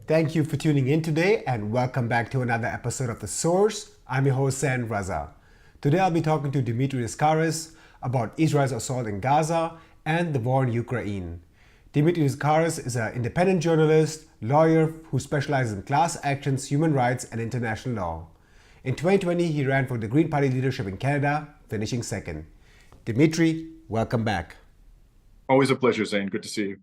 Thank you for tuning in today and welcome back to another episode of The Source. I'm your host, San Raza. Today I'll be talking to Dimitri Lascaris about Israel's assault in Gaza and the war in Ukraine. Dimitri Lascaris is an independent journalist, lawyer who specializes in class actions, human rights, and international law. In 2020, he ran for the Green Party leadership in Canada, finishing second. Dimitri, welcome back. Always a pleasure, Zane. Good to see you.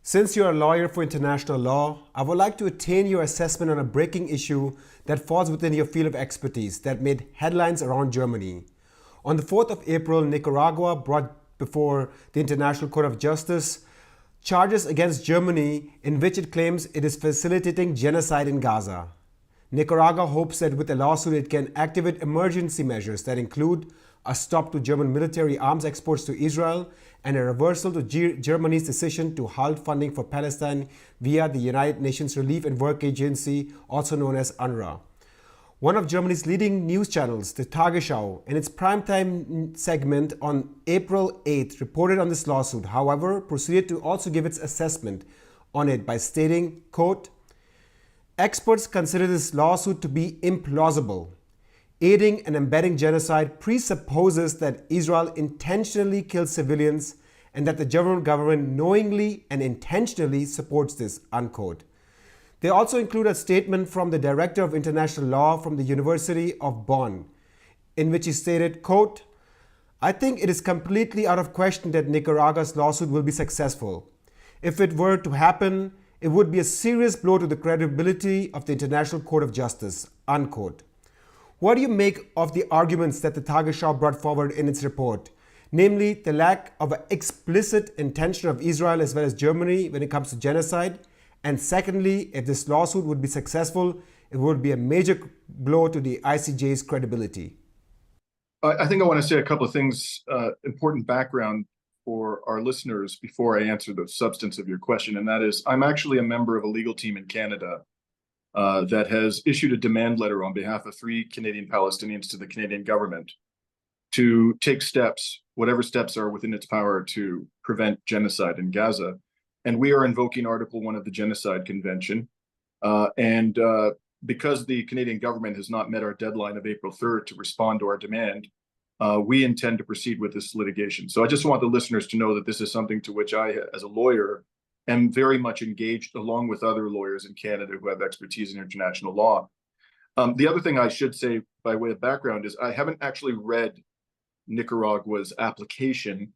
Since you're a lawyer for international law, I would like to attain your assessment on a breaking issue that falls within your field of expertise that made headlines around Germany. On the 4th of April, Nicaragua brought before the International Court of Justice charges against Germany in which it claims it is facilitating genocide in Gaza. Nicaragua hopes that with the lawsuit it can activate emergency measures that include a stop to German military arms exports to Israel and a reversal to Germany's decision to halt funding for Palestine via the United Nations Relief and Work Agency, also known as UNRWA. One of Germany's leading news channels, the Tagesschau, in its primetime segment on April 8th reported on this lawsuit, however, proceeded to also give its assessment on it by stating, quote, "Experts consider this lawsuit to be implausible. Aiding and embedding genocide presupposes that Israel intentionally kills civilians and that the German government knowingly and intentionally supports this," unquote. They also include a statement from the Director of International Law from the University of Bonn, in which he stated, quote, "I think it is completely out of question that Nicaragua's lawsuit will be successful. If it were to happen, it would be a serious blow to the credibility of the International Court of Justice," unquote. What do you make of the arguments that the Tagesschau brought forward in its report, namely the lack of an explicit intention of Israel as well as Germany when it comes to genocide? And secondly, if this lawsuit would be successful, it would be a major blow to the ICJ's credibility. I think I want to say a couple of things, important background for our listeners before I answer the substance of your question, and that is I'm actually a member of a legal team in Canada that has issued a demand letter on behalf of 3 Canadian Palestinians to the Canadian government to take steps, whatever steps are within its power, to prevent genocide in Gaza. And we are invoking Article 1 of the Genocide Convention. Because the Canadian government has not met our deadline of April 3rd to respond to our demand, we intend to proceed with this litigation. So I just want the listeners to know that this is something to which I, as a lawyer, am very much engaged, along with other lawyers in Canada who have expertise in international law. The other thing I should say by way of background is I haven't actually read Nicaragua's application.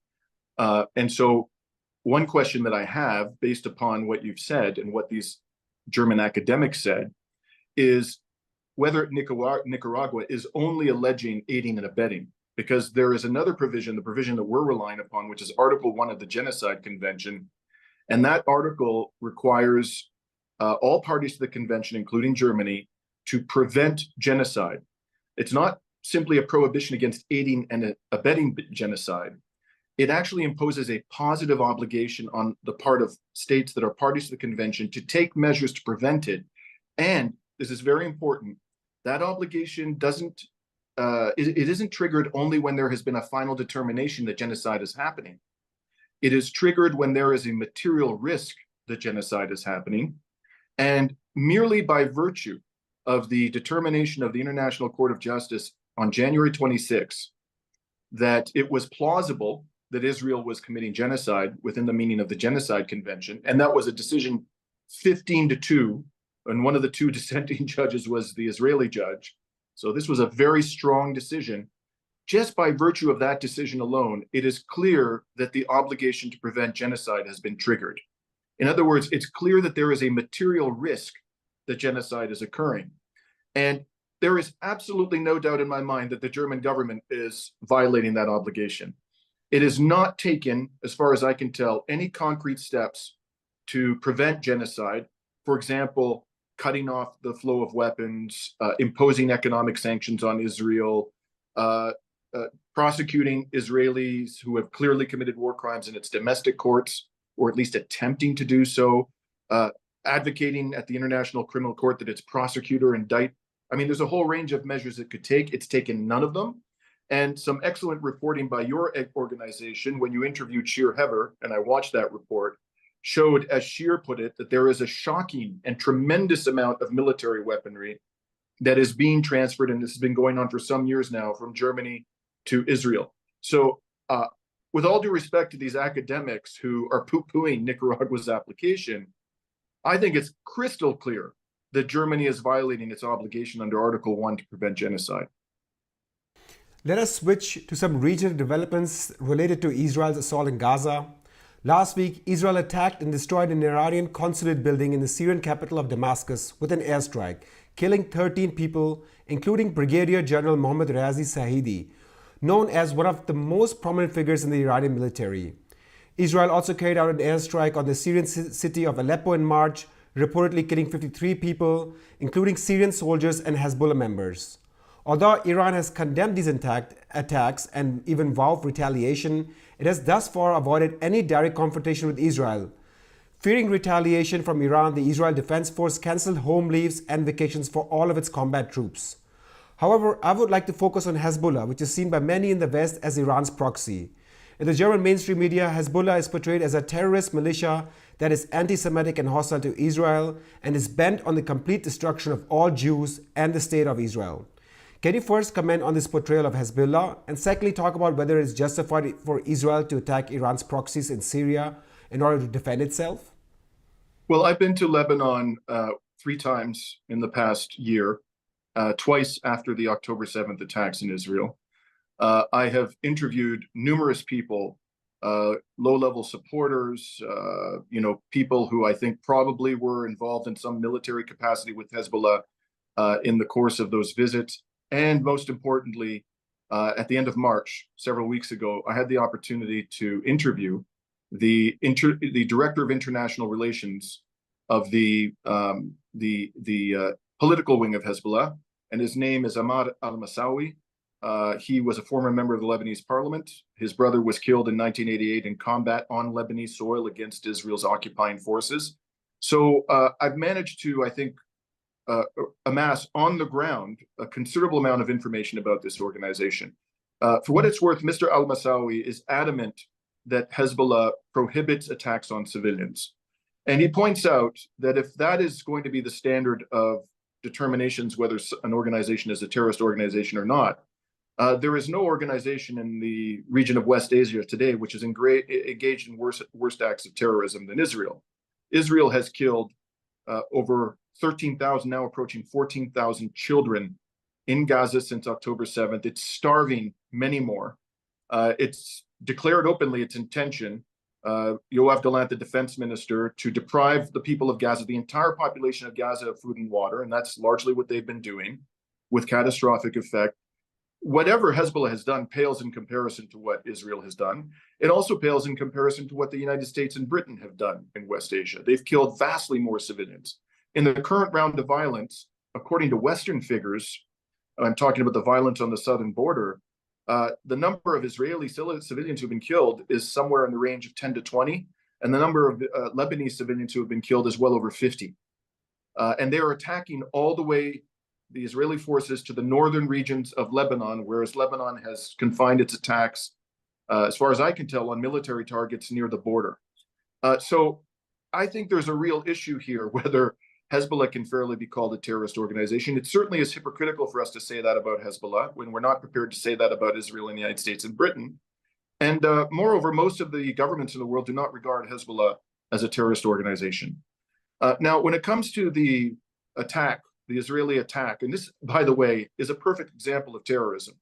And so one question that I have, based upon what you've said and what these German academics said, is whether Nicaragua is only alleging aiding and abetting, because there is another provision, the provision that we're relying upon, which is Article 1 of the Genocide Convention. And that article requires all parties to the convention, including Germany, to prevent genocide. It's not simply a prohibition against aiding and abetting genocide. It actually imposes a positive obligation on the part of states that are parties to the convention to take measures to prevent it. And this is very important. That obligation it isn't triggered only when there has been a final determination that genocide is happening. It is triggered when there is a material risk that genocide is happening. And merely by virtue of the determination of the International Court of Justice on January 26 that it was plausible that Israel was committing genocide within the meaning of the Genocide Convention, and that was a decision 15-2, and one of the 2 dissenting judges was the Israeli judge. So this was a very strong decision. Just by virtue of that decision alone, it is clear that the obligation to prevent genocide has been triggered. In other words, it's clear that there is a material risk that genocide is occurring. And there is absolutely no doubt in my mind that the German government is violating that obligation. It has not taken, as far as I can tell, any concrete steps to prevent genocide. For example, cutting off the flow of weapons, imposing economic sanctions on Israel, prosecuting Israelis who have clearly committed war crimes in its domestic courts, or at least attempting to do so, advocating at the International Criminal Court that its prosecutor indict. I mean, there's a whole range of measures it could take. It's taken none of them. And some excellent reporting by your organization when you interviewed Sheer Hever, and I watched that report, showed, as Scheer put it, that there is a shocking and tremendous amount of military weaponry that is being transferred, and this has been going on for some years now, from Germany to Israel. So with all due respect to these academics who are poo-pooing Nicaragua's application, I think it's crystal clear that Germany is violating its obligation under Article 1 to prevent genocide. Let us switch to some regional developments related to Israel's assault in Gaza. Last week, Israel attacked and destroyed an Iranian consulate building in the Syrian capital of Damascus with an airstrike, killing 13 people, including Brigadier General Mohammad Razi Sahidi, known as one of the most prominent figures in the Iranian military. Israel also carried out an airstrike on the Syrian city of Aleppo in March, reportedly killing 53 people, including Syrian soldiers and Hezbollah members. Although Iran has condemned these attacks and even vowed retaliation, it has thus far avoided any direct confrontation with Israel. Fearing retaliation from Iran, the Israel Defense Force cancelled home leaves and vacations for all of its combat troops. However, I would like to focus on Hezbollah, which is seen by many in the West as Iran's proxy. In the German mainstream media, Hezbollah is portrayed as a terrorist militia that is anti-Semitic and hostile to Israel and is bent on the complete destruction of all Jews and the state of Israel. Can you first comment on this portrayal of Hezbollah, and secondly talk about whether it is justified for Israel to attack Iran's proxies in Syria in order to defend itself? Well, I've been to Lebanon 3 times in the past year, twice after the October 7th attacks in Israel. I have interviewed numerous people, low-level supporters, people who I think probably were involved in some military capacity with Hezbollah in the course of those visits. And most importantly, at the end of March, several weeks ago, I had the opportunity to interview the director of international relations of the political wing of Hezbollah, and his name is Ahmad al-Massawi. He was a former member of the Lebanese parliament. His brother was killed in 1988 in combat on Lebanese soil against Israel's occupying forces. So I've managed to, I think, amass on the ground a considerable amount of information about this organization. For what it's worth, Mr. al-Massawi is adamant that Hezbollah prohibits attacks on civilians. And he points out that if that is going to be the standard of determinations whether an organization is a terrorist organization or not, there is no organization in the region of West Asia today which is engaged in worse acts of terrorism than Israel. Israel has killed over 13,000, now approaching 14,000 children in Gaza since October 7th. It's starving many more. It's declared openly its intention, Yoav Gallant, the defense minister, to deprive the people of Gaza, the entire population of Gaza, of food and water, and that's largely what they've been doing with catastrophic effect. Whatever Hezbollah has done pales in comparison to what Israel has done. It also pales in comparison to what the United States and Britain have done in West Asia. They've killed vastly more civilians. In the current round of violence, according to Western figures, I'm talking about the violence on the southern border, the number of Israeli civilians who've been killed is somewhere in the range of 10 to 20, and the number of Lebanese civilians who have been killed is well over 50. And they are attacking all the way, the Israeli forces, to the northern regions of Lebanon, whereas Lebanon has confined its attacks, as far as I can tell, on military targets near the border. So I think there's a real issue here whether Hezbollah can fairly be called a terrorist organization. It certainly is hypocritical for us to say that about Hezbollah when we're not prepared to say that about Israel and the United States and Britain. And moreover, most of the governments in the world do not regard Hezbollah as a terrorist organization. Now, when it comes to the attack, the Israeli attack, and this, by the way, is a perfect example of terrorism.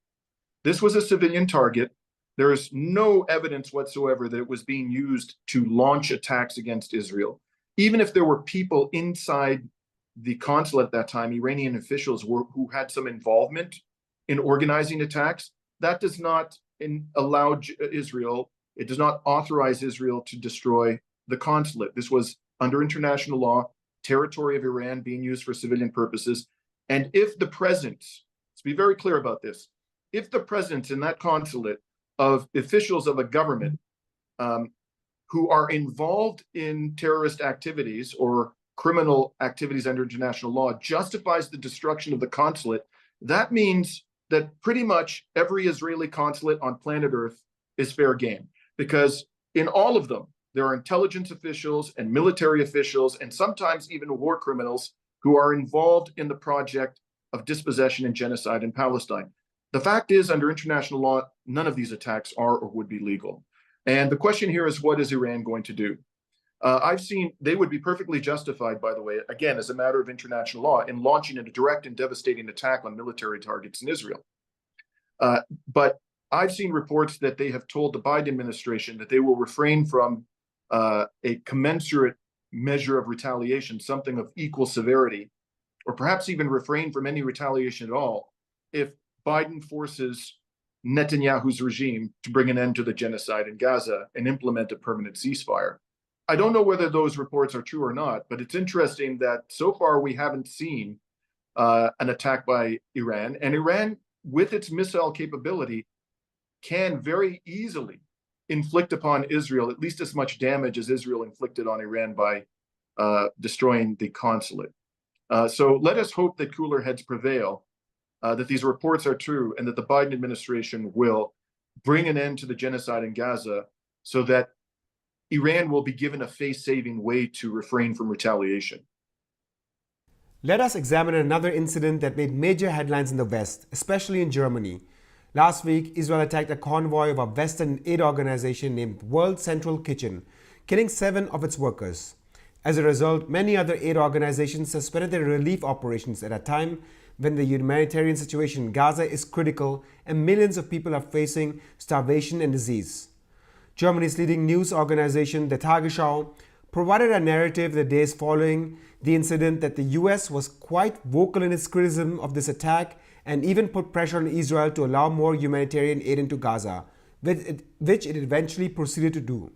This was a civilian target. There is no evidence whatsoever that it was being used to launch attacks against Israel. Even if there were people inside the consulate at that time, Iranian officials who had some involvement in organizing attacks, that does not allow Israel, it does not authorize Israel to destroy the consulate. This was, under international law, territory of Iran being used for civilian purposes. And if the presence, let's be very clear about this, if the presence in that consulate of officials of a government who are involved in terrorist activities or criminal activities under international law justifies the destruction of the consulate, that means that pretty much every Israeli consulate on planet Earth is fair game, because in all of them, there are intelligence officials and military officials, and sometimes even war criminals who are involved in the project of dispossession and genocide in Palestine. The fact is, under international law, none of these attacks are or would be legal. And the question here is, what is Iran going to do? I've seen they would be perfectly justified, by the way, again, as a matter of international law, in launching a direct and devastating attack on military targets in Israel. But I've seen reports that they have told the Biden administration that they will refrain from a commensurate measure of retaliation, something of equal severity, or perhaps even refrain from any retaliation at all, if Biden forces Netanyahu's regime to bring an end to the genocide in Gaza and implement a permanent ceasefire. I don't know whether those reports are true or not, but it's interesting that so far we haven't seen an attack by Iran. And Iran, with its missile capability, can very easily inflict upon Israel at least as much damage as Israel inflicted on Iran by destroying the consulate. So let us hope that cooler heads prevail, that these reports are true, and that the Biden administration will bring an end to the genocide in Gaza so that Iran will be given a face-saving way to refrain from retaliation. Let us examine another incident that made major headlines in the West, especially in Germany. Last week, Israel attacked a convoy of a Western aid organization named World Central Kitchen, killing 7 of its workers. As a result, many other aid organizations suspended their relief operations at a time when the humanitarian situation in Gaza is critical and millions of people are facing starvation and disease. Germany's leading news organization, the Tagesschau, provided a narrative the days following the incident that the US was quite vocal in its criticism of this attack and even put pressure on Israel to allow more humanitarian aid into Gaza, which it eventually proceeded to do.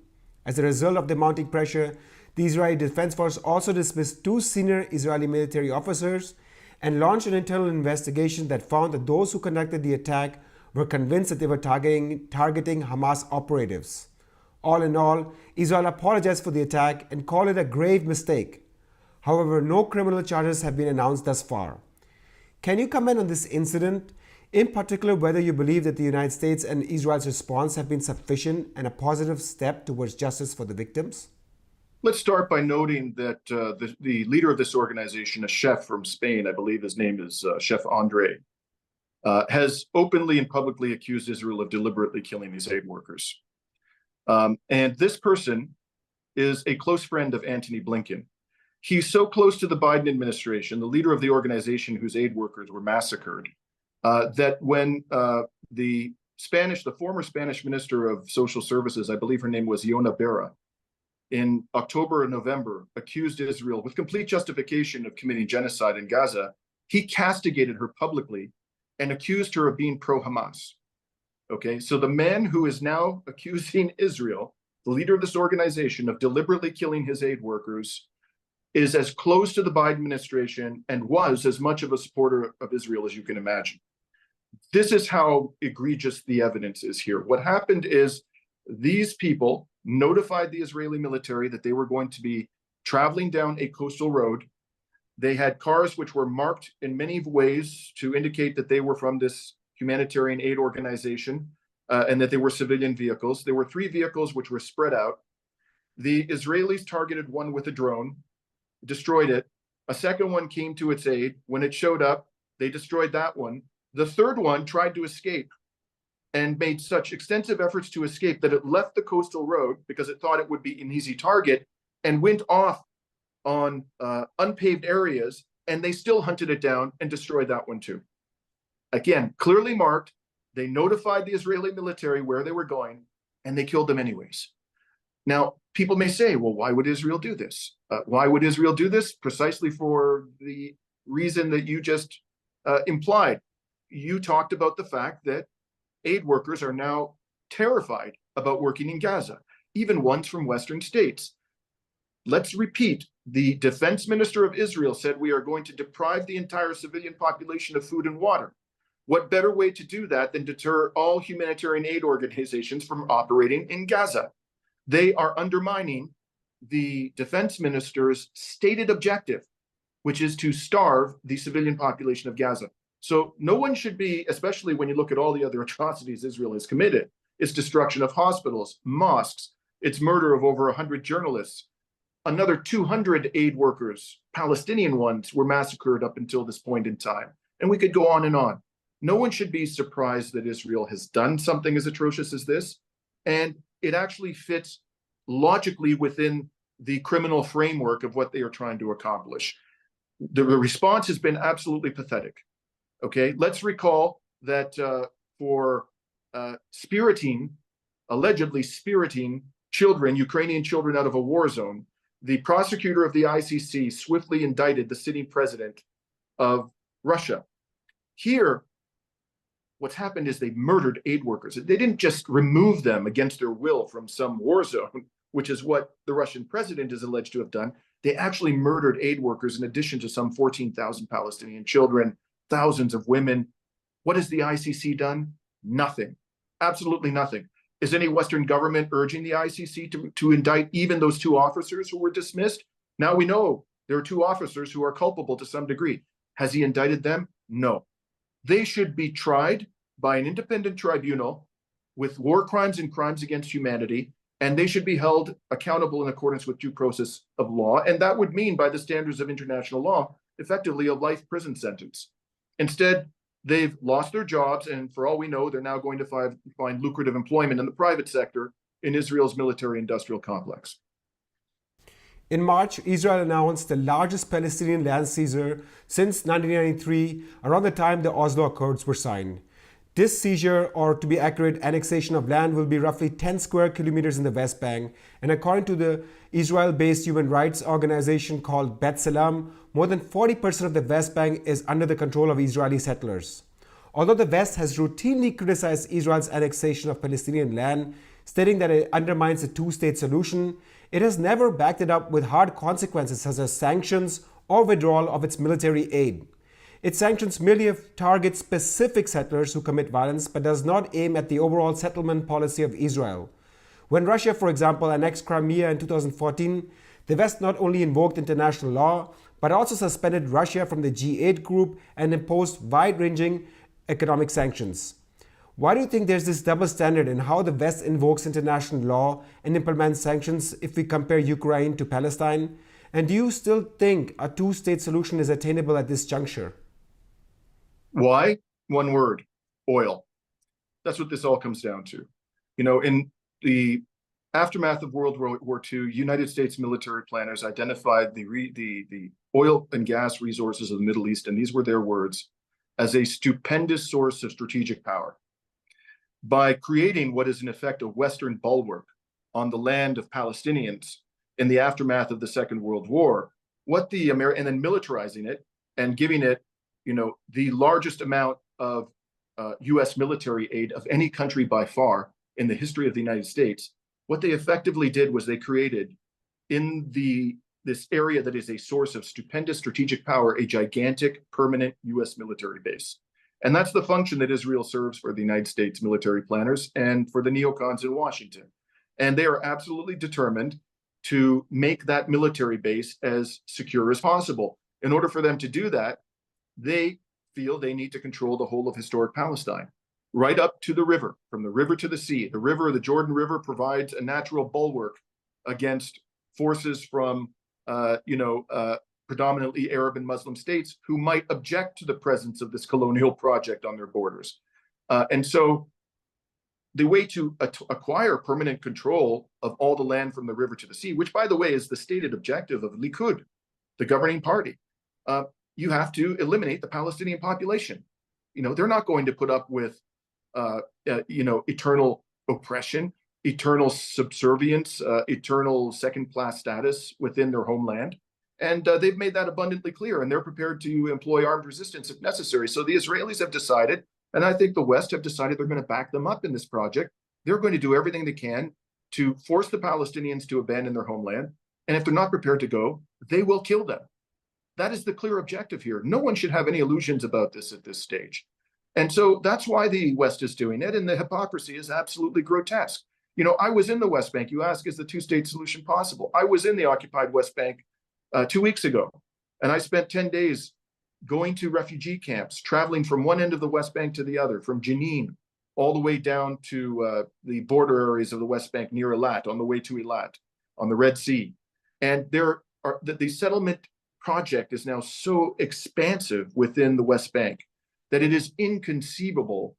As a result of the mounting pressure, the Israeli Defense Force also dismissed 2 senior Israeli military officers and launched an internal investigation that found that those who conducted the attack were convinced that they were targeting Hamas operatives. All in all, Israel apologized for the attack and called it a grave mistake. However, no criminal charges have been announced thus far. Can you comment on this incident, in particular whether you believe that the United States and Israel's response have been sufficient and a positive step towards justice for the victims? Let's start by noting that the leader of this organization, a chef from Spain, I believe his name is Chef Andre, has openly and publicly accused Israel of deliberately killing these aid workers. And this person is a close friend of Antony Blinken. He's so close to the Biden administration, the leader of the organization whose aid workers were massacred, that when the former Spanish Minister of Social Services, I believe her name was Iona Berra, in October and November, accused Israel with complete justification of committing genocide in Gaza, he castigated her publicly and accused her of being pro-Hamas. Okay, so the man who is now accusing Israel, the leader of this organization, of deliberately killing his aid workers, is as close to the Biden administration and was as much of a supporter of Israel as you can imagine. This is how egregious the evidence is here. What happened is these people notified the Israeli military that they were going to be traveling down a coastal road. They had cars which were marked in many ways to indicate that they were from this humanitarian aid organization and that they were civilian vehicles. There were 3 vehicles which were spread out. The Israelis targeted one with a drone, destroyed it. A second one came to its aid. When it showed up, they destroyed that one. The third one tried to escape and made such extensive efforts to escape that it left the coastal road because it thought it would be an easy target and went off on unpaved areas, and they still hunted it down and destroyed that one too. Again, clearly marked, they notified the Israeli military where they were going, and they killed them anyways. Now, people may say, well, why would Israel do this? Why would Israel do this? Precisely for the reason that you just implied. You talked about the fact that aid workers are now terrified about working in Gaza, even ones from Western states. Let's repeat, the defense minister of Israel said we are going to deprive the entire civilian population of food and water. What better way to do that than deter all humanitarian aid organizations from operating in Gaza? They are undermining the defense minister's stated objective, which is to starve the civilian population of Gaza. So no one should be, especially when you look at all the other atrocities Israel has committed, its destruction of hospitals, mosques, its murder of over 100 journalists. Another 200 aid workers, Palestinian ones, were massacred up until this point in time. And we could go on and on. No one should be surprised that Israel has done something as atrocious as this. And it actually fits logically within the criminal framework of what they are trying to accomplish. The response has been absolutely pathetic. Okay, let's recall that for allegedly spiriting children, Ukrainian children, out of a war zone, the prosecutor of the ICC swiftly indicted the sitting president of Russia. Here, what's happened is they murdered aid workers. They didn't just remove them against their will from some war zone, which is what the Russian president is alleged to have done. They actually murdered aid workers in addition to some 14,000 Palestinian children, thousands of women. What has the ICC done? Nothing. Absolutely nothing. Is any Western government urging the ICC to indict even those two officers who were dismissed? Now we know there are two officers who are culpable to some degree. Has he indicted them? No. They should be tried by an independent tribunal with war crimes and crimes against humanity, and they should be held accountable in accordance with due process of law. And that would mean, by the standards of international law, effectively a life prison sentence. Instead, they've lost their jobs, and for all we know, they're now going to find lucrative employment in the private sector in Israel's military-industrial complex. In March, Israel announced the largest Palestinian land seizure since 1993, around the time the Oslo Accords were signed. This seizure, or to be accurate, annexation of land, will be roughly 10 square kilometers in the West Bank, and according to the Israel-based human rights organization called B'Tselem, more than 40% of the West Bank is under the control of Israeli settlers. Although the West has routinely criticized Israel's annexation of Palestinian land, stating that it undermines the two-state solution, it has never backed it up with hard consequences such as sanctions or withdrawal of its military aid. Its sanctions merely target specific settlers who commit violence, but does not aim at the overall settlement policy of Israel. When Russia, for example, annexed Crimea in 2014, the West not only invoked international law, but also suspended Russia from the G8 group and imposed wide-ranging economic sanctions. Why do you think there's this double standard in how the West invokes international law and implements sanctions if we compare Ukraine to Palestine? And do you still think a two-state solution is attainable at this juncture? Why? One word: oil. That's what this all comes down to. You know, in the aftermath of World War II, United States military planners identified the oil and gas resources of the Middle East, and these were their words, as a stupendous source of strategic power. By creating what is in effect a Western bulwark on the land of Palestinians in the aftermath of the Second World War, and then militarizing it and giving it, you know, the largest amount of U.S. military aid of any country by far in the history of the United States, what they effectively did was they created in this area that is a source of stupendous strategic power, a gigantic permanent U.S. military base. And that's the function that Israel serves for the United States military planners and for the neocons in Washington. And they are absolutely determined to make that military base as secure as possible. In order for them to do that, they feel they need to control the whole of historic Palestine, right up to the river, from the river to the sea. The river, the Jordan River, provides a natural bulwark against forces from, predominantly Arab and Muslim states who might object to the presence of this colonial project on their borders. And so the way to acquire permanent control of all the land from the river to the sea, which, by the way, is the stated objective of Likud, the governing party, you have to eliminate the Palestinian population. You know, they're not going to put up with, eternal oppression, eternal subservience, eternal second-class status within their homeland. And they've made that abundantly clear, and they're prepared to employ armed resistance if necessary. So the Israelis have decided, and I think the West have decided, they're going to back them up in this project. They're going to do everything they can to force the Palestinians to abandon their homeland. And if they're not prepared to go, they will kill them. That is the clear objective here. No one should have any illusions about this at this stage. And so that's why the West is doing it. And the hypocrisy is absolutely grotesque. You know, I was in the West Bank. You ask, is the two-state solution possible? I was in the occupied West Bank 2 weeks ago, and I spent 10 days going to refugee camps, traveling from one end of the West Bank to the other, from Jenin all the way down to the border areas of the West Bank near Eilat, on the way to Eilat, on the Red Sea. And the settlement project is now so expansive within the West Bank that it is inconceivable,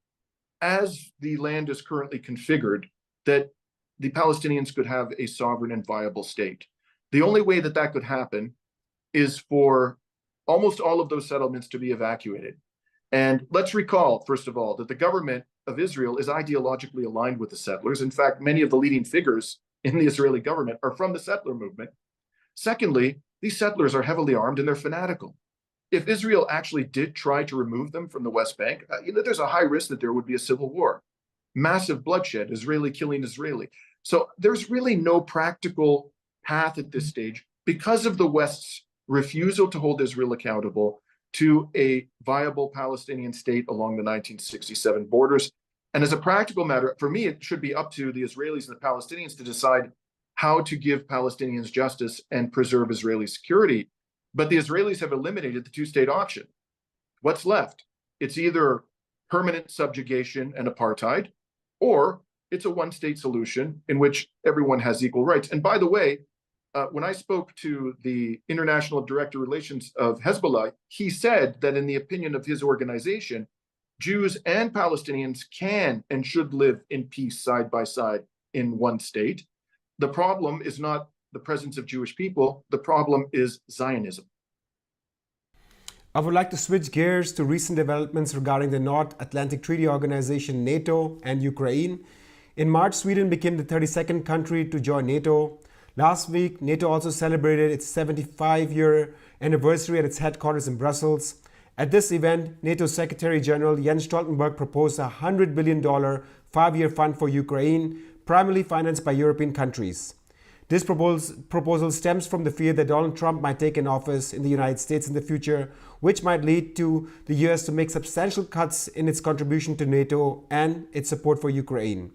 as the land is currently configured, that the Palestinians could have a sovereign and viable state. The only way that that could happen is for almost all of those settlements to be evacuated. And let's recall, first of all, that the government of Israel is ideologically aligned with the settlers. In fact, many of the leading figures in the Israeli government are from the settler movement. Secondly, these settlers are heavily armed and they're fanatical. If Israel actually did try to remove them from the West Bank, there's a high risk that there would be a civil war, massive bloodshed, Israeli killing Israeli. So there's really no practical path at this stage because of the West's refusal to hold Israel accountable to a viable Palestinian state along the 1967 borders. And as a practical matter, for me, it should be up to the Israelis and the Palestinians to decide how to give Palestinians justice and preserve Israeli security. But the Israelis have eliminated the two-state option. What's left? It's either permanent subjugation and apartheid, or it's a one-state solution in which everyone has equal rights. And by the way, when I spoke to the International Director Relations of Hezbollah, he said that in the opinion of his organization, Jews and Palestinians can and should live in peace side by side in one state. The problem is not the presence of Jewish people. The problem is Zionism. I would like to switch gears to recent developments regarding the North Atlantic Treaty Organization, NATO, and Ukraine. In March, Sweden became the 32nd country to join NATO. Last week, NATO also celebrated its 75-year anniversary at its headquarters in Brussels. At this event, NATO Secretary General Jens Stoltenberg proposed a $100 billion five-year fund for Ukraine, primarily financed by European countries. This proposal stems from the fear that Donald Trump might take an office in the United States in the future, which might lead to the US to make substantial cuts in its contribution to NATO and its support for Ukraine.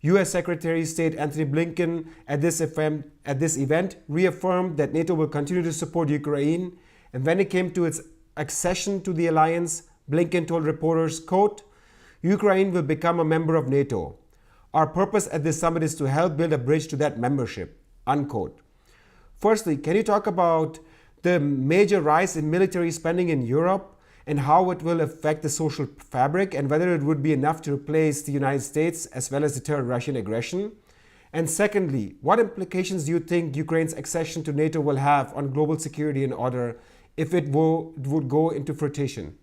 US Secretary of State Antony Blinken at this event reaffirmed that NATO will continue to support Ukraine, and when it came to its accession to the alliance, Blinken told reporters, quote, "Ukraine will become a member of NATO. Our purpose at this summit is to help build a bridge to that membership," unquote. Firstly, can you talk about the major rise in military spending in Europe and how it will affect the social fabric and whether it would be enough to replace the United States as well as deter Russian aggression? And secondly, what implications do you think Ukraine's accession to NATO will have on global security and order if it would go into fruition?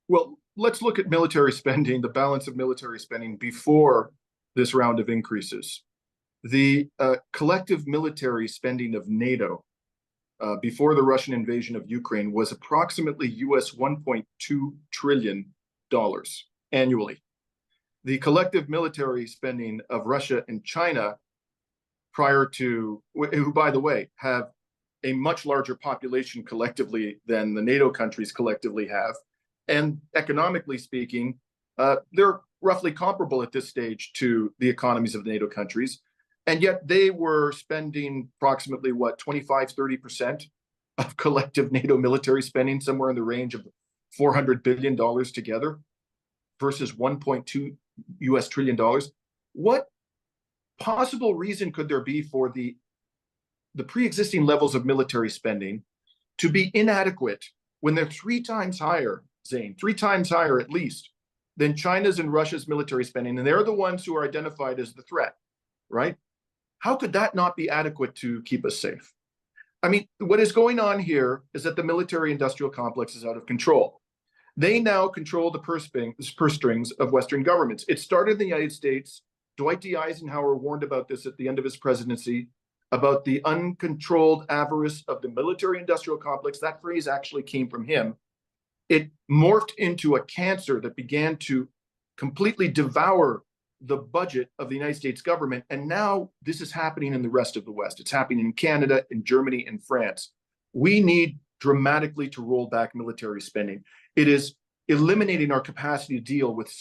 Well, let's look at military spending, the balance of military spending before this round of increases. The collective military spending of NATO before the Russian invasion of Ukraine was approximately US $1.2 trillion annually. The collective military spending of Russia and China prior to, who by the way, have a much larger population collectively than the NATO countries collectively have, and economically speaking, they're roughly comparable at this stage to the economies of the NATO countries. And yet they were spending approximately, 25-30% of collective NATO military spending, somewhere in the range of $400 billion together versus $1.2 trillion. What possible reason could there be for the pre-existing levels of military spending to be inadequate when they're 3 times higher, Zane, 3 times higher at least, than China's and Russia's military spending? And they're the ones who are identified as the threat, right? How could that not be adequate to keep us safe? I mean, what is going on here is that the military-industrial complex is out of control. They now control the purse strings of Western governments. It started in the United States. Dwight D. Eisenhower warned about this at the end of his presidency, about the uncontrolled avarice of the military-industrial complex. That phrase actually came from him. It morphed into a cancer that began to completely devour the budget of the United States government. And now this is happening in the rest of the West. It's happening in Canada, in Germany, and France. We need dramatically to roll back military spending. It is eliminating our capacity to deal with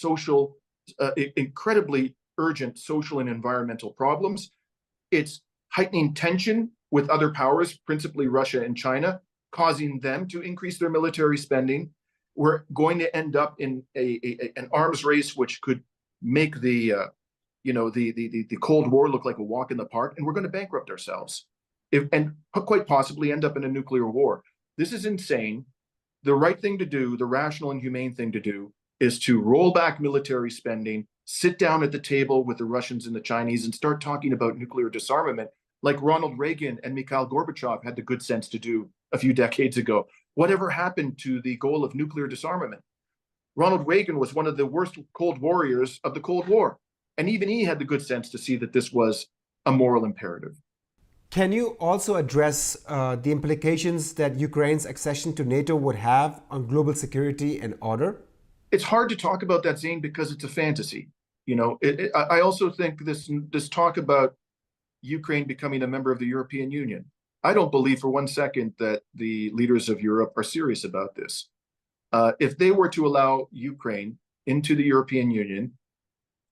incredibly urgent social and environmental problems. It's heightening tension with other powers, principally Russia and China, causing them to increase their military spending. We're going to end up in an arms race which could make the Cold War look like a walk in the park, and we're going to bankrupt ourselves, and quite possibly end up in a nuclear war. This is insane. The right thing to do, the rational and humane thing to do, is to roll back military spending, sit down at the table with the Russians and the Chinese, and start talking about nuclear disarmament, like Ronald Reagan and Mikhail Gorbachev had the good sense to do a few decades ago. Whatever happened to the goal of nuclear disarmament? Ronald Reagan was one of the worst Cold Warriors of the Cold War, and even he had the good sense to see that this was a moral imperative. Can you also address the implications that Ukraine's accession to NATO would have on global security and order? It's hard to talk about that, Zane, because it's a fantasy. I also think this talk about Ukraine becoming a member of the European Union, I don't believe for one second that the leaders of Europe are serious about this. If they were to allow Ukraine into the European Union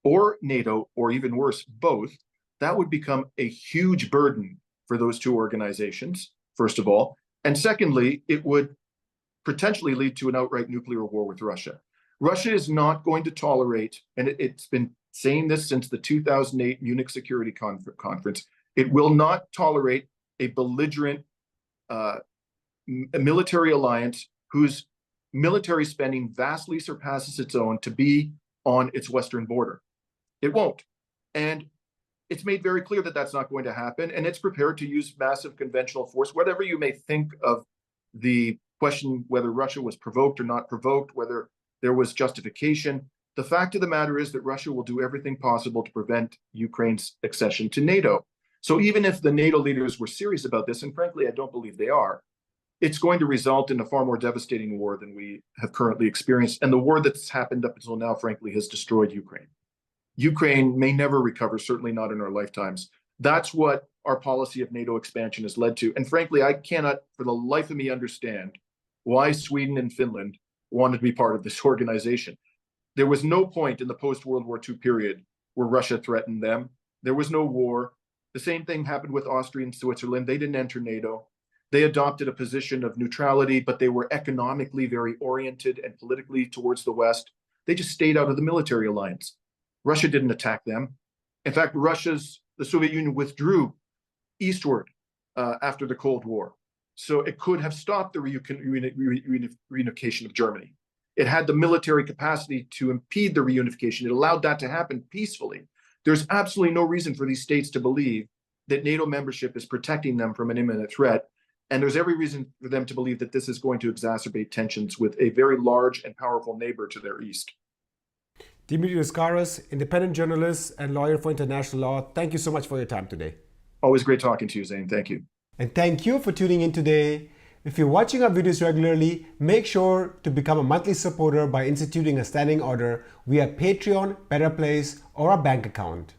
or NATO, or even worse, both, that would become a huge burden for those two organizations, first of all. And secondly, it would potentially lead to an outright nuclear war with Russia. Russia is not going to tolerate, and it's been saying this since the 2008 Munich Security Conference, it will not tolerate a belligerent military alliance whose military spending vastly surpasses its own to be on its western border. It won't. And it's made very clear that that's not going to happen, and it's prepared to use massive conventional force. Whatever you may think of the question whether Russia was provoked or not provoked, whether there was justification, the fact of the matter is that Russia will do everything possible to prevent Ukraine's accession to NATO. So even if the NATO leaders were serious about this, and frankly, I don't believe they are, it's going to result in a far more devastating war than we have currently experienced. And the war that's happened up until now, frankly, has destroyed Ukraine. Ukraine may never recover, certainly not in our lifetimes. That's what our policy of NATO expansion has led to. And frankly, I cannot for the life of me understand why Sweden and Finland wanted to be part of this organization. There was no point in the post-World War II period where Russia threatened them. There was no war. The same thing happened with Austria and Switzerland. They didn't enter NATO. They adopted a position of neutrality, but they were economically very oriented and politically towards the West. They just stayed out of the military alliance. Russia didn't attack them. In fact, the Soviet Union withdrew eastward after the Cold War. So it could have stopped the reunification of Germany. It had the military capacity to impede the reunification. It allowed that to happen peacefully. There's absolutely no reason for these states to believe that NATO membership is protecting them from an imminent threat. And there's every reason for them to believe that this is going to exacerbate tensions with a very large and powerful neighbor to their east. Dimitri Lascaris, independent journalist and lawyer for international law, thank you so much for your time today. Always great talking to you, Zane. Thank you. And thank you for tuning in today. If you're watching our videos regularly, make sure to become a monthly supporter by instituting a standing order via Patreon, Better Place, or a bank account.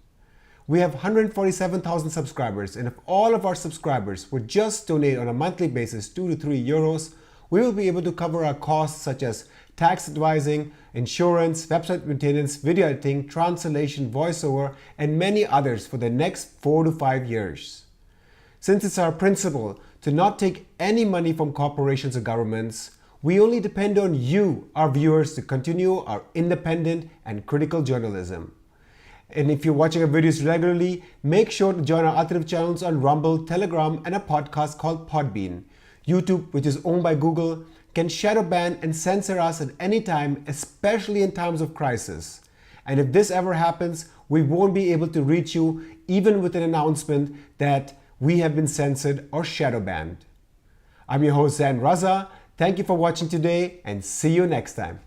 We have 147,000 subscribers, and if all of our subscribers would just donate on a monthly basis 2 to 3 euros, we will be able to cover our costs such as tax advising, insurance, website maintenance, video editing, translation, voiceover, and many others for the next 4 to 5 years. Since it's our principle to not take any money from corporations or governments, we only depend on you, our viewers, to continue our independent and critical journalism. And if you're watching our videos regularly, make sure to join our alternative channels on Rumble, Telegram, and a podcast called Podbean. YouTube, which is owned by Google, can shadow ban and censor us at any time, especially in times of crisis. And if this ever happens, we won't be able to reach you even with an announcement that we have been censored or shadow banned. I'm your host, Zan Raza. Thank you for watching today, and see you next time.